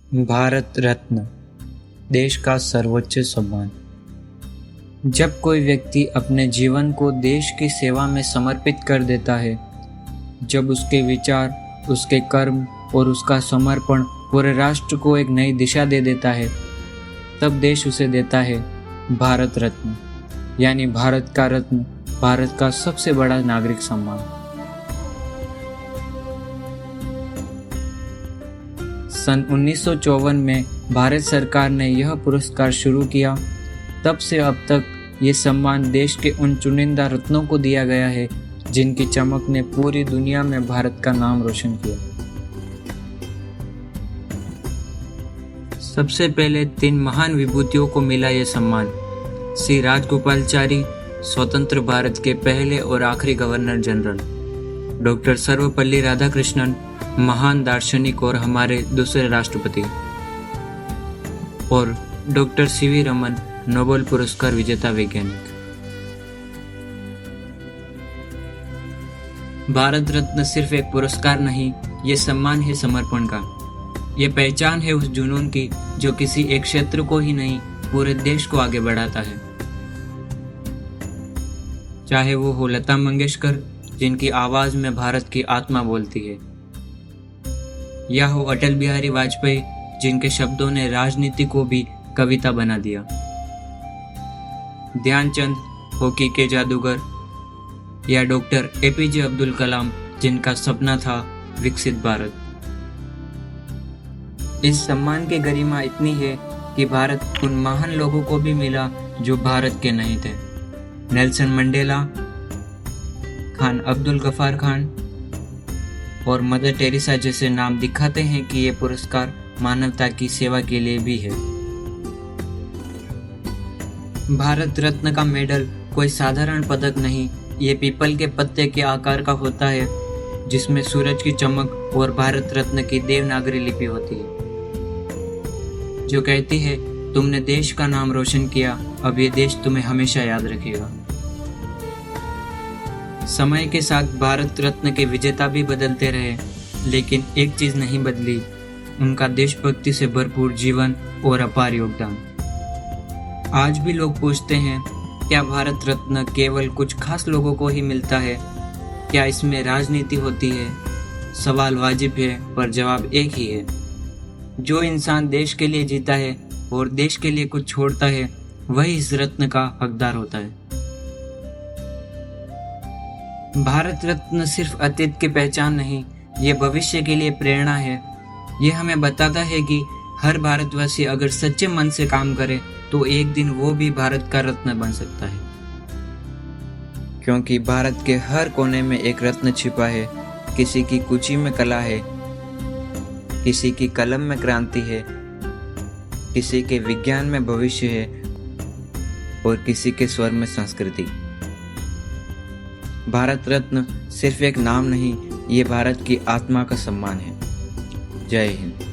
भारत रत्न देश का सर्वोच्च सम्मान। जब कोई व्यक्ति अपने जीवन को देश की सेवा में समर्पित कर देता है, जब उसके विचार, उसके कर्म और उसका समर्पण पूरे राष्ट्र को एक नई दिशा दे देता है, तब देश उसे देता है भारत रत्न, यानी भारत का रत्न, भारत का सबसे बड़ा नागरिक सम्मान। सन 1954 में भारत सरकार ने यह पुरस्कार शुरू किया। तब से अब तक ये सम्मान देश के उन चुनिंदा रत्नों को दिया गया है जिनकी चमक ने पूरी दुनिया में भारत का नाम रोशन किया। सबसे पहले 3 महान विभूतियों को मिला यह सम्मान। श्री राजगोपालाचारी, स्वतंत्र भारत के पहले और आखिरी governor general. Doctor Sarvepalli Radhakrishnan, महान दार्शनिक और हमारे दूसरे राष्ट्रपति। और डॉक्टर सीवी रमन, नोबेल पुरस्कार विजेता वैज्ञानिक। भारत रत्न सिर्फ एक पुरस्कार नहीं, ये सम्मान है समर्पण का। ये पहचान है उस जुनून की जो किसी एक क्षेत्र को ही नहीं, पूरे देश को आगे बढ़ाता है। चाहे वो हो लता मंगेशकर, जिनकी आवाज में भारत की आत्मा बोलती है, या हो अटल बिहारी वाजपेयी, जिनके शब्दों ने राजनीति को भी कविता बना दिया। ध्यानचंद, हॉकी के जादूगर, या डॉक्टर एपीजे अब्दुल कलाम, जिनका सपना था विकसित भारत। इस सम्मान की गरिमा इतनी है कि भारत उन महान लोगों को भी मिला जो भारत के नहीं थे। नेल्सन मंडेला, खान अब्दुल गफार खान और मदर टेरेसा जैसे नाम दिखाते हैं कि ये पुरस्कार मानवता की सेवा के लिए भी है। भारत रत्न का मेडल कोई साधारण पदक नहीं, ये पीपल के पत्ते के आकार का होता है, जिसमें सूरज की चमक और भारत रत्न की देवनागरी लिपि होती है, जो कहती है तुमने देश का नाम रोशन किया, अब ये देश तुम्हें हमेशा याद रखेगा। समय के साथ भारत रत्न के विजेता भी बदलते रहे, लेकिन एक चीज नहीं बदली, उनका देशभक्ति से भरपूर जीवन और अपार योगदान। आज भी लोग पूछते हैं, क्या भारत रत्न केवल कुछ खास लोगों को ही मिलता है? क्या इसमें राजनीति होती है? सवाल वाजिब है, पर जवाब एक ही है। जो इंसान देश के लिए जीता है और देश के लिए कुछ छोड़ता है, वही इस रत्न का हकदार होता है। भारत रत्न सिर्फ अतीत की पहचान नहीं, ये भविष्य के लिए प्रेरणा है। ये हमें बताता है कि हर भारतवासी अगर सच्चे मन से काम करे तो एक दिन वो भी भारत का रत्न बन सकता है। क्योंकि भारत के हर कोने में एक रत्न छिपा है। किसी की कुची में कला है, किसी की कलम में क्रांति है, किसी के विज्ञान में भविष्य है और किसी के स्वर में संस्कृति। भारत रत्न सिर्फ एक नाम नहीं, ये भारत की आत्मा का सम्मान है। जय हिंद।